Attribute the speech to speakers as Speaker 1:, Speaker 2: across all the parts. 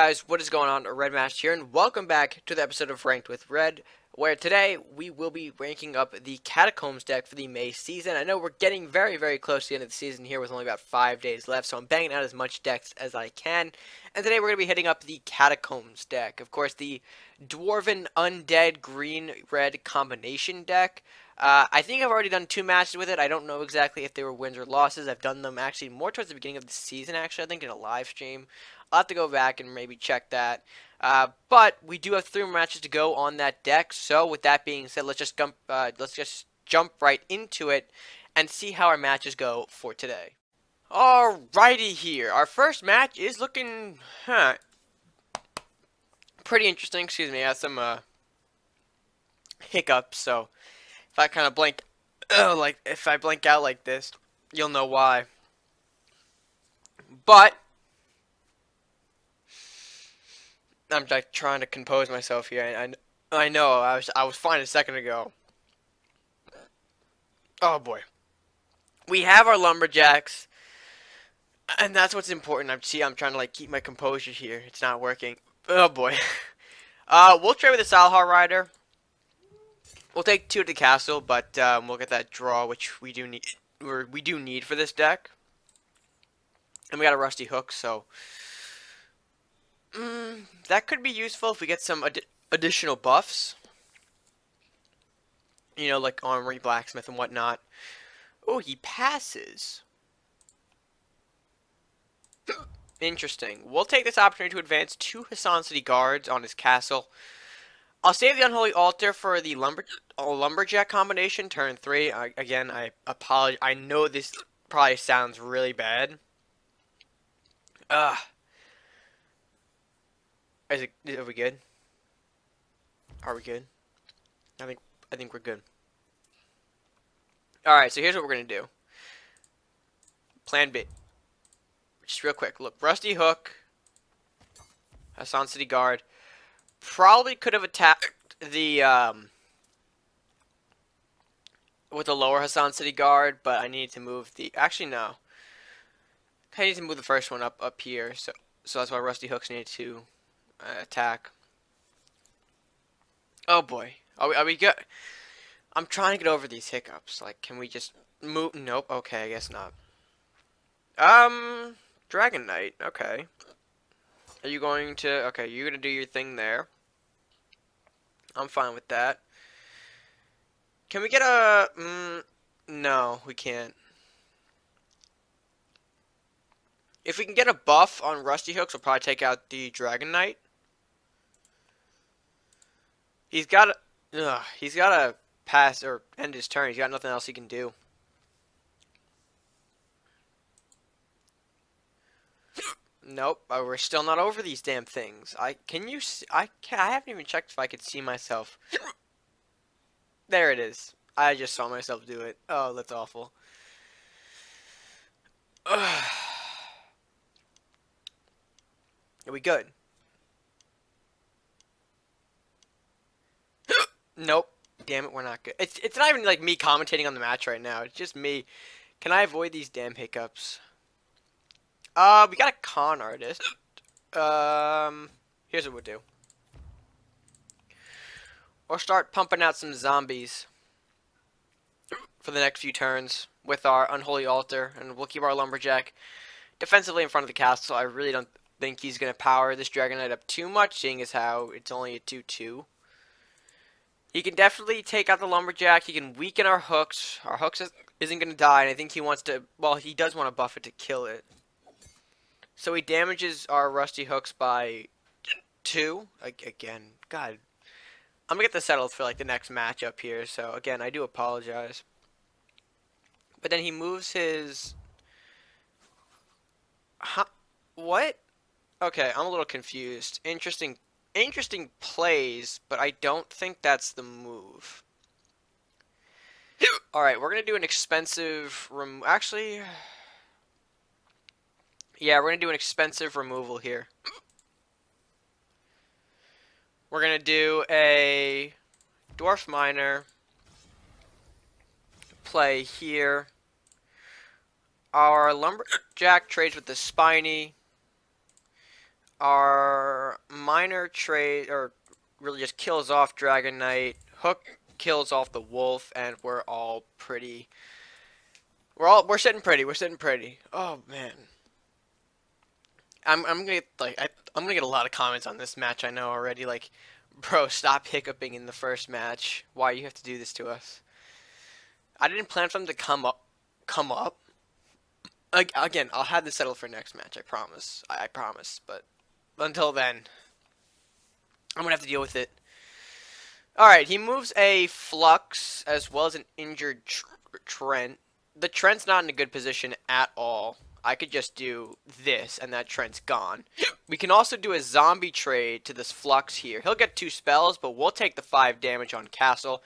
Speaker 1: guys, what is going on? Red Master here, and welcome back to the episode of Ranked with Red, where today we will be ranking up the Catacombs deck for the May season. I know we're getting very close to the end of the season here with only about 5 days left, so I'm banging out as much decks as I can. And today we're going to be hitting up the Catacombs deck. Of course, the dwarven undead green-red combination deck. I think I've already done 2 matches with it. I don't know exactly if they were wins or losses. I've done them actually more towards the beginning of the season, actually, I think in a live stream. I'll have to go back and maybe check that. But we do have 3 more matches to go on that deck. So with that being said, let's just jump right into it and see how our matches go for today. Alrighty here. Our first match is looking pretty interesting. Excuse me, I have some hiccups, so if I kind of blink, if I blink out like this, you'll know why. But I'm like trying to compose myself here. I know I was fine a second ago. Oh boy, we have our lumberjacks, and that's what's important. I'm trying to like keep my composure here. It's not working. Oh boy. We'll trade with the Salhar Rider. We'll take 2 to the castle, but we'll get that draw, which we do need for this deck. And we got a rusty hook, so that could be useful if we get some additional buffs. You know, like armory, blacksmith, and whatnot. Oh, he passes. Interesting. We'll take this opportunity to advance 2 Hassan City guards on his castle. I'll save the Unholy Altar for the Lumberjack combination, turn 3. Again, I apologize. I know this probably sounds really bad. Are we good? Are we good? I think we're good. Alright, so here's what we're gonna do. Plan B. Just real quick. Look, Rusty Hook, Hassan City Guard. Probably could have attacked the with the lower Hassan City Guard, but I need to move the. Actually, no. I need to move the first one up here, so that's why Rusty Hooks needed to attack. Oh boy, are we good? I'm trying to get over these hiccups. Like, can we just move? Nope. Okay, I guess not. Dragon Knight. Okay. Are you going to? Okay, you're gonna do your thing there. I'm fine with that. Can we get a? No, we can't. If we can get a buff on Rusty Hooks, we'll probably take out the Dragon Knight. He's got to pass or end his turn. He's got nothing else he can do. Nope, we're still not over these damn things. I haven't even checked if I could see myself. There it is. I just saw myself do it. Oh, that's awful. Are we good? Nope. Damn it, we're not good. It's not even like me commentating on the match right now. It's just me. Can I avoid these damn hiccups? We got a con artist. Here's what we'll do. We'll start pumping out some zombies for the next few turns with our Unholy Altar, and we'll keep our Lumberjack defensively in front of the castle. I really don't think he's going to power this Dragon Knight up too much, seeing as how it's only a 2/2. He can definitely take out the Lumberjack. He can weaken our hooks. Our hooks isn't going to die, and I think he wants to, well, he does want to buff it to kill it. So he damages our Rusty Hooks by 2. Again, God. I'm going to get this settled for like the next matchup here. So again, I do apologize. But then he moves his... Huh? What? Okay, I'm a little confused. Interesting plays, but I don't think that's the move. Alright, we're going to do an expensive... Actually... Yeah, we're going to do an expensive removal here. We're going to do a Dwarf Miner play here. Our Lumberjack trades with the Spiny. our Miner trade, or really just kills off Dragon Knight. Hook kills off the Wolf, and we're all pretty. We're sitting pretty. We're sitting pretty. Oh man. I'm gonna get, I'm gonna get a lot of comments on this match. I know already. Like, bro, stop hiccuping in the first match. Why you have to do this to us? I didn't plan for them to come up. Come up. Again, I'll have this settled for next match. I promise. I promise. But until then, I'm gonna have to deal with it. All right, he moves a Flux as well as an injured Trent. The Trent's not in a good position at all. I could just do this, and that Trent's gone. We can also do a zombie trade to this Flux here. He'll get 2 spells, but we'll take the 5 damage on Castle.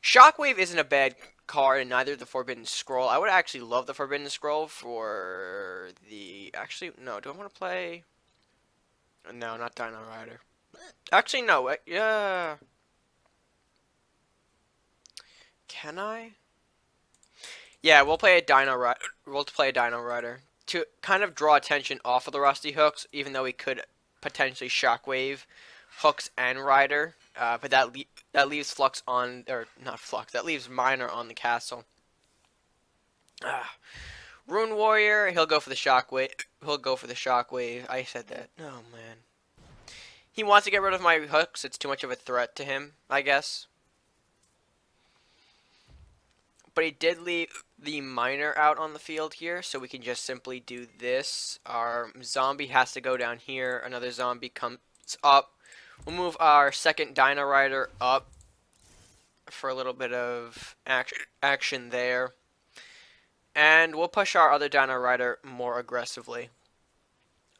Speaker 1: Shockwave isn't a bad card, and neither the Forbidden Scroll. I would actually love the Forbidden Scroll for the... Actually, no. Do I want to play... No, not Dino Rider. Actually, no. Yeah... Can I? Yeah, we'll play a Dino Rider. We'll play a Dino Rider to kind of draw attention off of the Rusty Hooks, even though we could potentially Shockwave Hooks and Rider. But that leaves Flux on, or not Flux. That leaves Miner on the castle. Rune Warrior. He'll go for the Shockwave. He'll go for the Shockwave. I said that. Oh man. He wants to get rid of my hooks. It's too much of a threat to him, I guess. But he did leave the Miner out on the field here, so we can just simply do this. Our zombie has to go down here. Another zombie comes up. We'll move our second Dino Rider up for a little bit of action there. And we'll push our other Dino Rider more aggressively.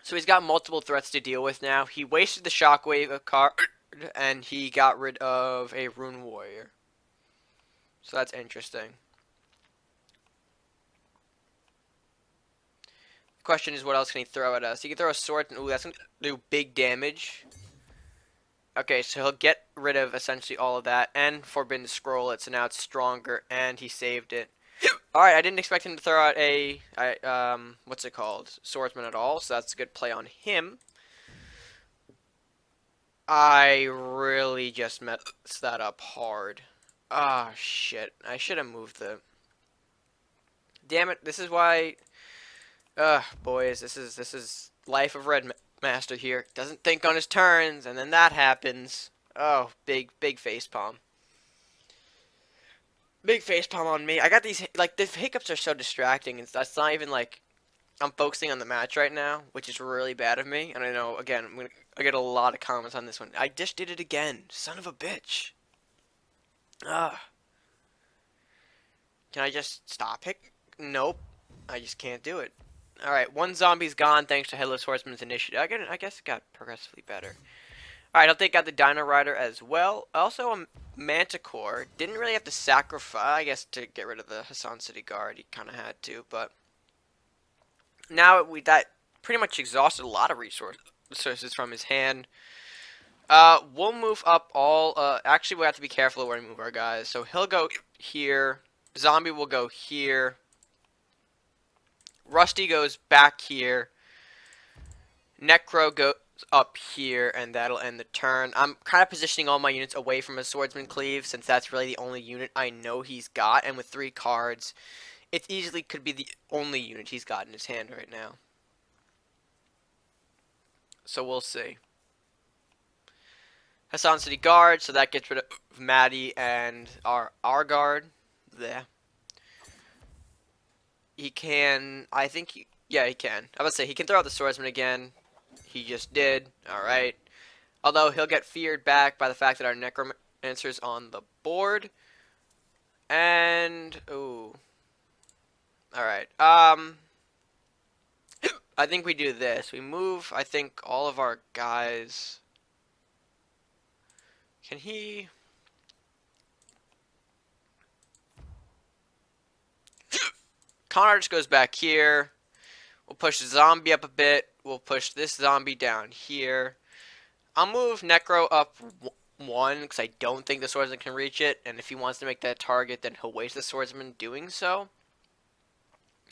Speaker 1: So he's got multiple threats to deal with now. He wasted the Shockwave card, and he got rid of a Rune Warrior. So that's interesting. The question is, what else can he throw at us? He can throw a sword, and ooh, that's going to do big damage. Okay, so he'll get rid of essentially all of that, and Forbidden Scroll it, so now it's stronger, and he saved it. Alright, I didn't expect him to throw out a, what's it called? Swordsman at all, so that's a good play on him. I really just messed that up hard. Ah, oh, shit. I should have moved the... Damn it, this is why... boys, this is life of Red Master here. Doesn't think on his turns, and then that happens. Oh, big facepalm. Big facepalm on me. I got these, like, the hiccups are so distracting, and that's not even, like... I'm focusing on the match right now, which is really bad of me, and I know, again, I get a lot of comments on this one. I just did it again. Son of a bitch. Ugh. Can I just stop it? Nope. I just can't do it. Alright, 1 zombie's gone thanks to Headless Horseman's initiative. I guess it got progressively better. Alright, I'll take out the Dino Rider as well. Also, a Manticore. Didn't really have to sacrifice, I guess, to get rid of the Hassan City Guard. He kind of had to, but... Now, that pretty much exhausted a lot of resources from his hand. We'll move up all, actually we have to be careful where we move our guys. So he'll go here, Zombie will go here, Rusty goes back here, Necro goes up here, and that'll end the turn. I'm kind of positioning all my units away from a Swordsman Cleave, since that's really the only unit I know he's got, and with 3 cards, it easily could be the only unit he's got in his hand right now. So we'll see. Hassan City Guard, so that gets rid of Maddie and our guard. There. He can, I think, yeah, he can. I would say he can throw out the Swordsman again. He just did. Alright. Although he'll get feared back by the fact that our Necromancer's on the board. And, ooh. Alright. I think we do this. We move, I think, all of our guys... Can he... Connor just goes back here. We'll push the zombie up a bit. We'll push this zombie down here. I'll move Necro up 1, because I don't think the swordsman can reach it. And if he wants to make that target, then he'll waste the swordsman doing so.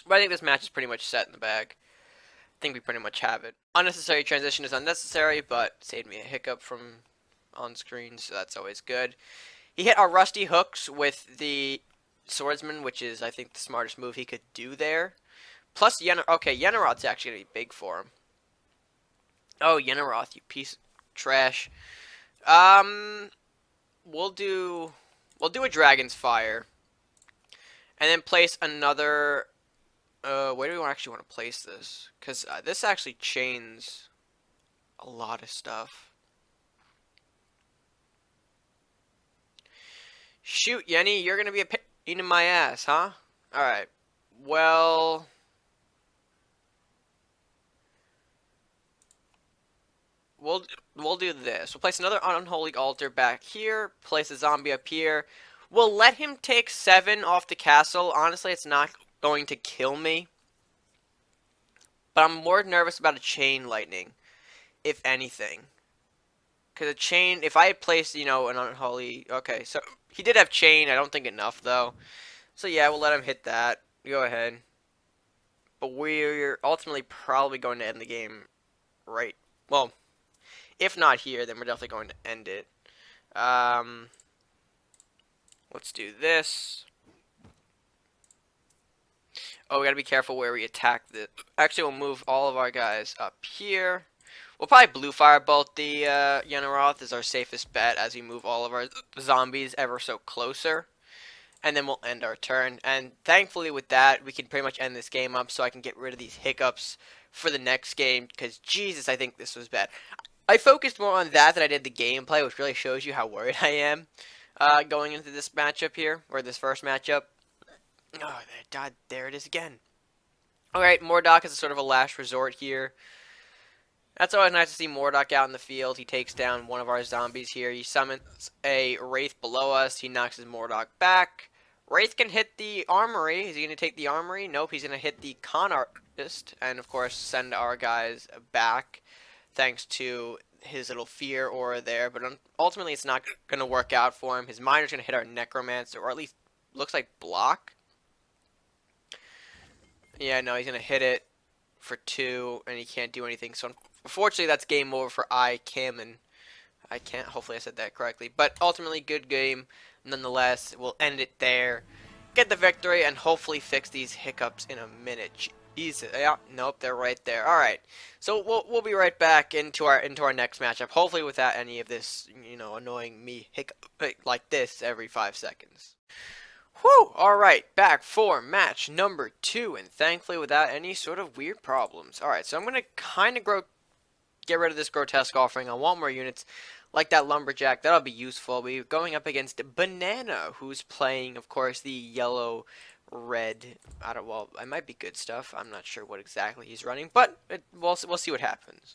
Speaker 1: But I think this match is pretty much set in the bag. think we pretty much have it. Unnecessary transition is unnecessary, but saved me a hiccup from on screen, so that's always good. He hit our rusty hooks with the swordsman, which is, I think, the smartest move he could do there. Plus, okay, Yenneroth's actually going to be big for him. Oh, Yenneroth, you piece of trash. Um, we'll do a Dragon's Fire. And then place another... where do we actually want to place this? Because this actually chains a lot of stuff. Shoot, Yenny, you're going to be a pain in my ass, huh? Alright. Well... We'll do this. We'll place another unholy altar back here. Place a zombie up here. We'll let him take 7 off the castle. Honestly, it's not going to kill me. But I'm more nervous about a chain lightning, if anything. Because a chain, if I had placed, you know, an unholy... Okay, so he did have chain. I don't think enough, though. So yeah, we'll let him hit that. Go ahead. But we're ultimately probably going to end the game right... Well... If not here, then we're definitely going to end it. Let's do this. Oh, we gotta be careful where we attack this. Actually, we'll move all of our guys up here. We'll probably blue firebolt the Yenneroth as our safest bet as we move all of our zombies ever so closer. And then we'll end our turn. And thankfully with that, we can pretty much end this game up so I can get rid of these hiccups for the next game. Because, Jesus, I think this was bad. I focused more on that than I did the gameplay, which really shows you how worried I am going into this matchup here, or this first matchup. Oh, God, there it is again. Alright, Mordok is a sort of a last resort here. That's always nice to see Mordok out in the field. He takes down one of our zombies here. He summons a Wraith below us. He knocks his Mordok back. Wraith can hit the armory. Is he going to take the armory? Nope, he's going to hit the con artist. And, of course, send our guys back. Thanks to his little fear aura there, but ultimately it's not going to work out for him. His miner's going to hit our necromancer, or at least looks like block. Yeah, no, he's going to hit it for 2, and he can't do anything. So unfortunately, that's game over for Kim, and I can't. Hopefully, I said that correctly. But ultimately, good game nonetheless. We'll end it there, get the victory, and hopefully fix these hiccups in a minute. Yeah, nope, they're right there. All right, so we'll be right back into our next matchup. Hopefully, without any of this, you know, annoying me hiccup like this every 5 seconds. Whew! All right, back for match number 2, and thankfully without any sort of weird problems. All right, so I'm gonna kind of get rid of this grotesque offering. I want more units like that lumberjack. That'll be useful. We're going up against Banana, who's playing, of course, the yellow. Red, well, it might be good stuff. I'm not sure what exactly he's running, but we'll see what happens.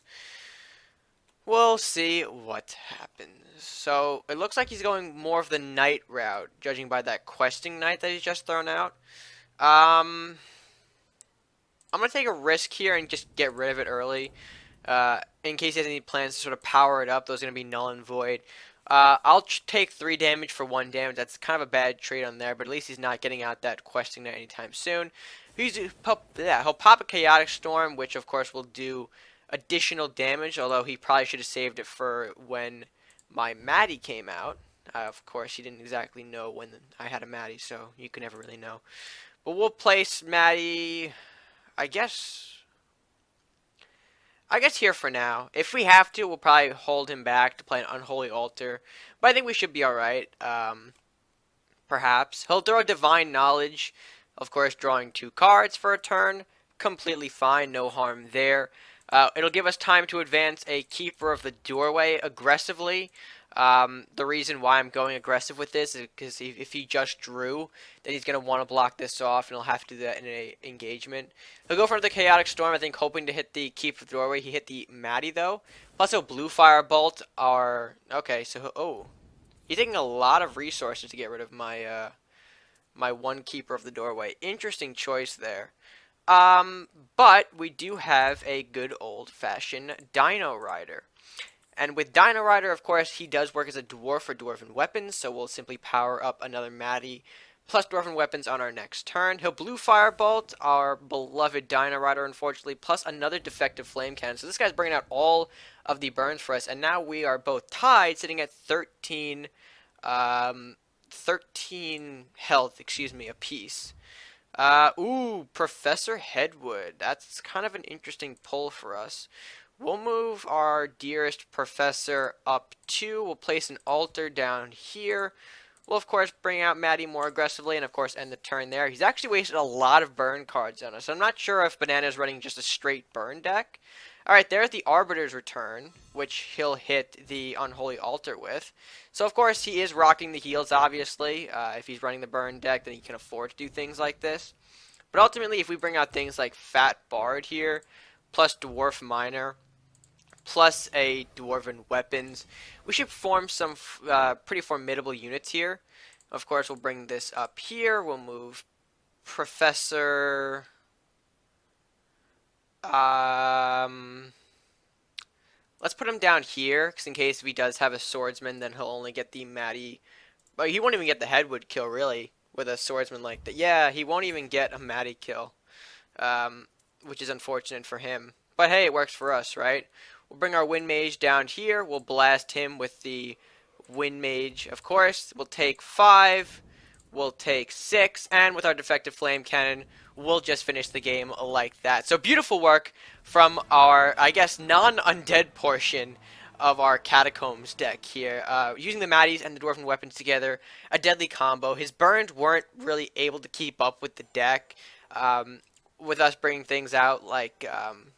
Speaker 1: We'll see what happens. So it looks like he's going more of the knight route, judging by that questing knight that he's just thrown out. I'm gonna take a risk here and just get rid of it early, in case he has any plans to sort of power it up. Those are gonna be null and void. I'll take 3 damage for 1 damage. That's kind of a bad trade on there, but at least he's not getting out that questing knight anytime soon. He'll pop a Chaotic Storm, which of course will do additional damage, although he probably should have saved it for when my Maddie came out. Of course, he didn't exactly know when I had a Maddie, so you can never really know. But we'll place Maddie, I guess here for now. If we have to, we'll probably hold him back to play an Unholy Altar. But I think we should be alright. Perhaps. He'll throw a Divine Knowledge. Of course, drawing 2 cards for a turn. Completely fine. No harm there. It'll give us time to advance a Keeper of the Doorway aggressively. The reason why I'm going aggressive with this is because if he just drew, then he's going to want to block this off, and he'll have to do that in an engagement. He'll go for the Chaotic Storm, I think, hoping to hit the Keep of the Doorway. He hit the Maddie, though. Plus, he'll Blue Firebolt our... Okay, so... Oh. He's taking a lot of resources to get rid of my, my 1 Keeper of the Doorway. Interesting choice there. But we do have a good old-fashioned Dino Rider. And with Dino Rider, of course, he does work as a dwarf for dwarven weapons, so we'll simply power up another Maddie plus dwarven weapons on our next turn. He'll blue firebolt our beloved Dino Rider, unfortunately, plus another defective flame cannon. So this guy's bringing out all of the burns for us, and now we are both tied, sitting at 13, 13 health, excuse me, apiece. Ooh, Professor Headwood. That's kind of an interesting pull for us. We'll move our dearest professor up 2. We'll place an altar down here. We'll, of course, bring out Maddie more aggressively and, of course, end the turn there. He's actually wasted a lot of burn cards on us. I'm not sure if Banana's running just a straight burn deck. Alright, there's the Arbiter's Return, which he'll hit the Unholy Altar with. So, of course, he is rocking the heals, obviously. If he's running the burn deck, then he can afford to do things like this. But ultimately, if we bring out things like Fat Bard here, plus Dwarf Miner, plus a Dwarven Weapons, we should form some pretty formidable units here. Of course, we'll bring this up here. We'll move Professor... let's put him down here, because in case if he does have a swordsman, then he'll only get the Maddie... But he won't even get the Headwood kill, really, with a swordsman like that. Yeah, he won't even get a Maddie kill, which is unfortunate for him. But hey, it works for us, right? We'll bring our Wind Mage down here. We'll blast him with the Wind Mage, of course. We'll take 5. We'll take 6. And with our defective Flame Cannon, we'll just finish the game like that. So beautiful work from our, I guess, non-undead portion of our Catacombs deck here. Using the Maddies and the Dwarven weapons together, a deadly combo. His burns weren't really able to keep up with the deck. With us bringing things out like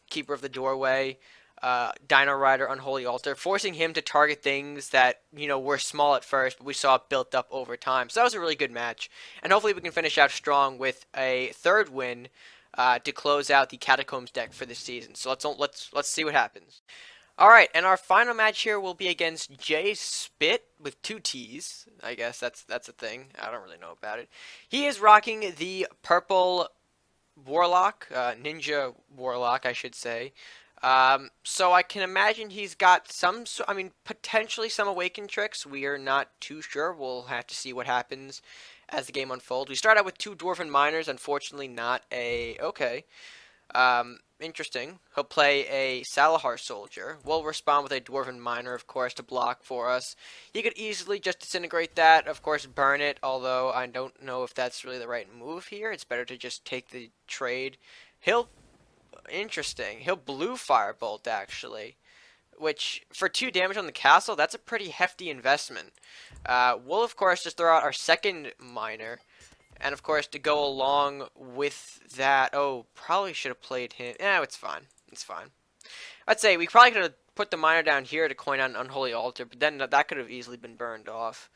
Speaker 1: Keeper of the Doorway, Dino Rider, Unholy Altar, forcing him to target things that, you know, were small at first, but we saw it built up over time. So that was a really good match, and hopefully we can finish out strong with a third win to close out the Catacombs deck for this season. So let's see what happens. All right, and our final match here will be against Jay Spit with 2 T's. I guess that's a thing. I don't really know about it. He is rocking the purple Warlock, Ninja Warlock, I should say. So I can imagine he's got some, I mean, potentially some Awakened tricks. We are not too sure. We'll have to see what happens as the game unfolds. We start out with 2 Dwarven Miners, unfortunately not a, okay. Interesting. He'll play a Salahar Soldier. We'll respond with a Dwarven Miner, of course, to block for us. He could easily just disintegrate that, of course, burn it, although I don't know if that's really the right move here. It's better to just take the trade. Interesting. He'll blue Firebolt, actually, which, for 2 damage on the castle, that's a pretty hefty investment. We'll, of course, just throw out our second Miner. And, of course, to go along with that... Oh, probably should have played him. Yeah, it's fine. It's fine. I'd say we probably could have put the Miner down here to coin out an Unholy Altar, but then that could have easily been burned off.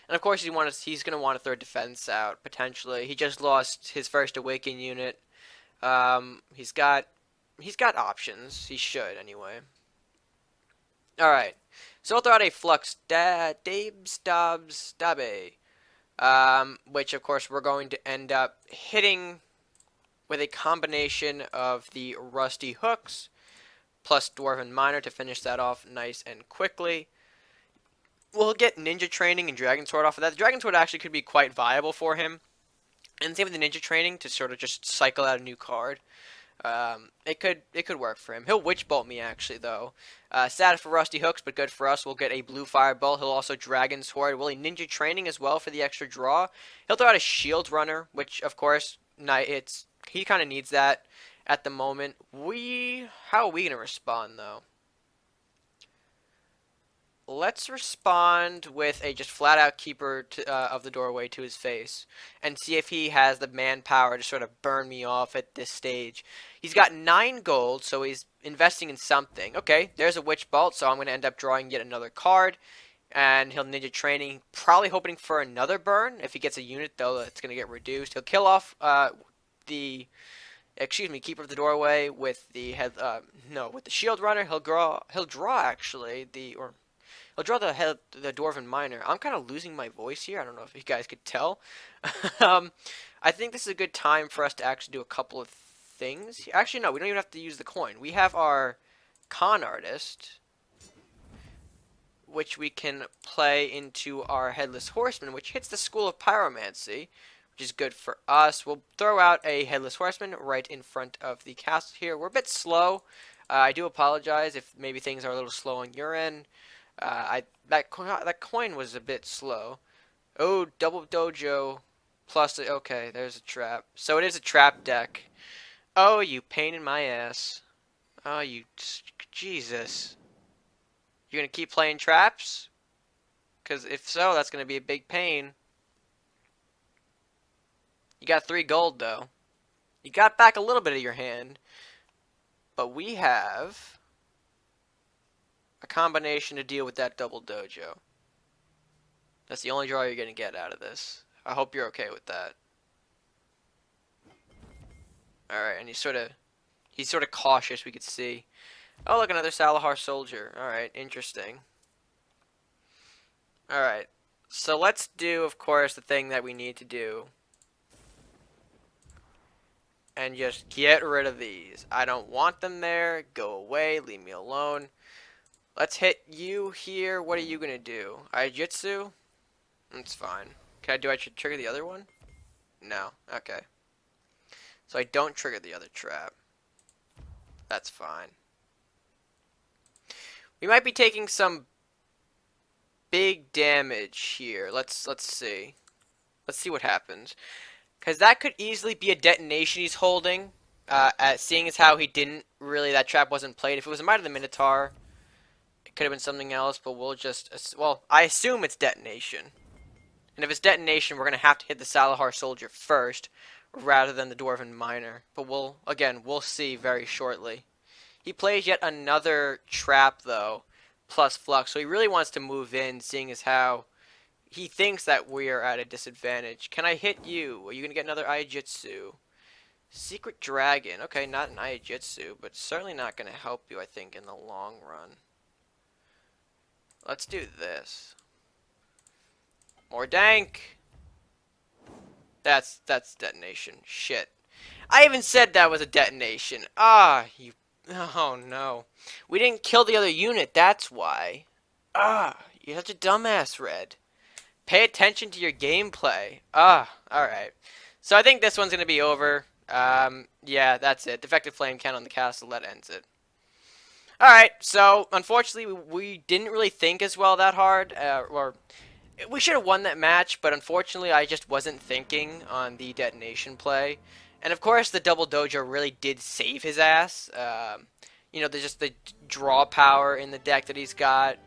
Speaker 1: And, of course, he's going to want to throw defense out, potentially. He just lost his first Awaken unit. He's got options. He should, anyway. Alright. So we'll throw out a Flux Dabes, Dabs, Dabe. Which, of course, we're going to end up hitting with a combination of the Rusty Hooks plus Dwarven Miner to finish that off nice and quickly. We'll get Ninja Training and Dragon Sword off of that. The Dragon Sword actually could be quite viable for him. And same with the Ninja Training to sort of just cycle out a new card. It could work for him. He'll Witch Bolt me, actually, though. Sad for Rusty Hooks, but good for us. We'll get a blue Firebolt. He'll also Dragon Sword. Will he Ninja Training as well for the extra draw? He'll throw out a Shield Runner, which, of course, he kind of needs that at the moment. How are we going to respond, though? Let's respond with a just flat-out Keeper of the Doorway to his face and see if he has the manpower to sort of burn me off at this stage. He's got 9 gold, so he's investing in something. Okay, there's a Witch Bolt, so I'm going to end up drawing yet another card. And he'll Ninja Training, probably hoping for another burn. If he gets a unit, though, it's going to get reduced. He'll kill off Keeper of the Doorway with the with the Shield Runner. He'll draw actually He'll draw the Dwarven Miner. I'm kind of losing my voice here. I don't know if you guys could tell. I think this is a good time for us to actually do a couple of things. Actually, no, we don't even have to use the coin. We have our Con Artist, which we can play into our Headless Horseman, which hits the School of Pyromancy, which is good for us. We'll throw out a Headless Horseman right in front of the castle here. We're a bit slow. I do apologize if maybe things are a little slow on your end. That coin was a bit slow. Oh, double dojo plus okay, there's a trap. So it is a trap deck. Oh, you pain in my ass. Oh, you Jesus. You're gonna keep playing traps? Because if so, that's gonna be a big pain. You got 3 gold though. You got back a little bit of your hand. But we have a combination to deal with that double dojo. That's the only draw you're going to get out of this. I hope you're okay with that. Alright, and he's sort of cautious, we could see. Oh, look, another Salahar soldier. Alright, interesting. Alright, so let's do, of course, the thing that we need to do. And just get rid of these. I don't want them there. Go away. Leave me alone. Let's hit you here. What are you going to do? Aijitsu? That's fine. I should trigger the other one? No. Okay. So I don't trigger the other trap. That's fine. We might be taking some big damage here. Let's see. Let's see what happens. Because that could easily be a detonation he's holding. Seeing as how he didn't really, that trap wasn't played. If it was a Might of the Minotaur, it could have been something else, but we'll just, well, I assume it's detonation. And if it's detonation, we're going to have to hit the Salahar soldier first, rather than the dwarven miner. But we'll see very shortly. He plays yet another trap, though, plus flux. So he really wants to move in, seeing as how he thinks that we are at a disadvantage. Can I hit you? Are you going to get another Aijitsu? Secret Dragon. Okay, not an Aijitsu, but certainly not going to help you, I think, in the long run. Let's do this. More dank. That's detonation. Shit. I even said that was a detonation. Ah, you... Oh, no. We didn't kill the other unit, that's why. Ah, you're such a dumbass, Red. Pay attention to your gameplay. Ah, alright. So I think this one's going to be over. Yeah, that's it. Defective flame count on the castle. That ends it. Alright, so unfortunately we didn't really think as well that hard. Or we should have won that match, but unfortunately I just wasn't thinking on the detonation play. And of course the double dojo really did save his ass. You know, there's just the draw power in the deck that he's got.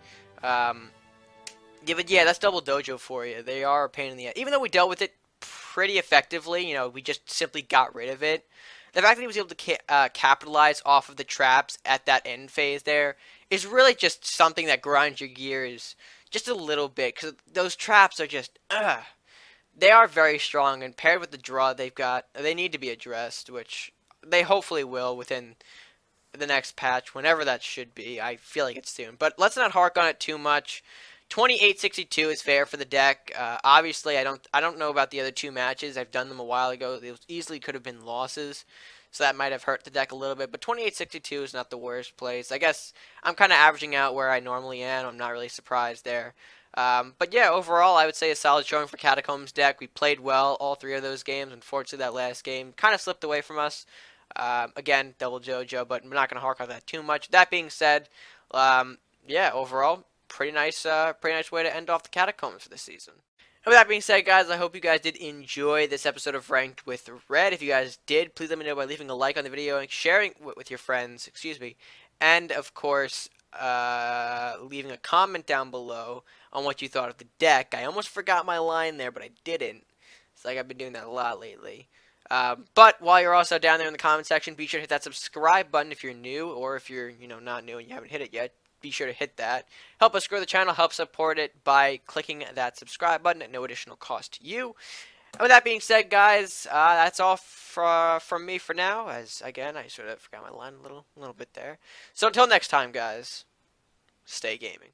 Speaker 1: Yeah, but yeah, that's double dojo for you. They are a pain in the ass. Even though we dealt with it pretty effectively, you know, we just simply got rid of it. The fact that he was able to capitalize off of the traps at that end phase there is really just something that grinds your gears just a little bit. Because those traps are just, they are very strong. And paired with the draw they've got, they need to be addressed. Which they hopefully will within the next patch, whenever that should be. I feel like it's soon. But let's not hark on it too much. 2862 is fair for the deck. Obviously, I don't know about the other 2 matches. I've done them a while ago. They easily could have been losses, so that might have hurt the deck a little bit. But 2862 is not the worst place. I guess I'm kind of averaging out where I normally am. I'm not really surprised there. But yeah, overall, I would say a solid showing for Catacombs deck. We played well all 3 of those games. Unfortunately, that last game kind of slipped away from us. Again, double JoJo, but I'm not going to hark on that too much. That being said, yeah, overall, pretty nice way to end off the Catacombs for this season. And with that being said, guys, I hope you guys did enjoy this episode of Ranked with Red. If you guys did, please let me know by leaving a like on the video and sharing with your friends, and of course, leaving a comment down below on what you thought of the deck. I almost forgot my line there, but I didn't. It's like I've been doing that a lot lately. But while you're also down there in the comment section, be sure to hit that subscribe button if you're new, or if you're, not new and you haven't hit it yet. Be sure to hit that. Help us grow the channel. Help support it by clicking that subscribe button at no additional cost to you. And with that being said, guys, that's all from me for now. As again, I sort of forgot my line a little bit there. So until next time, guys, stay gaming.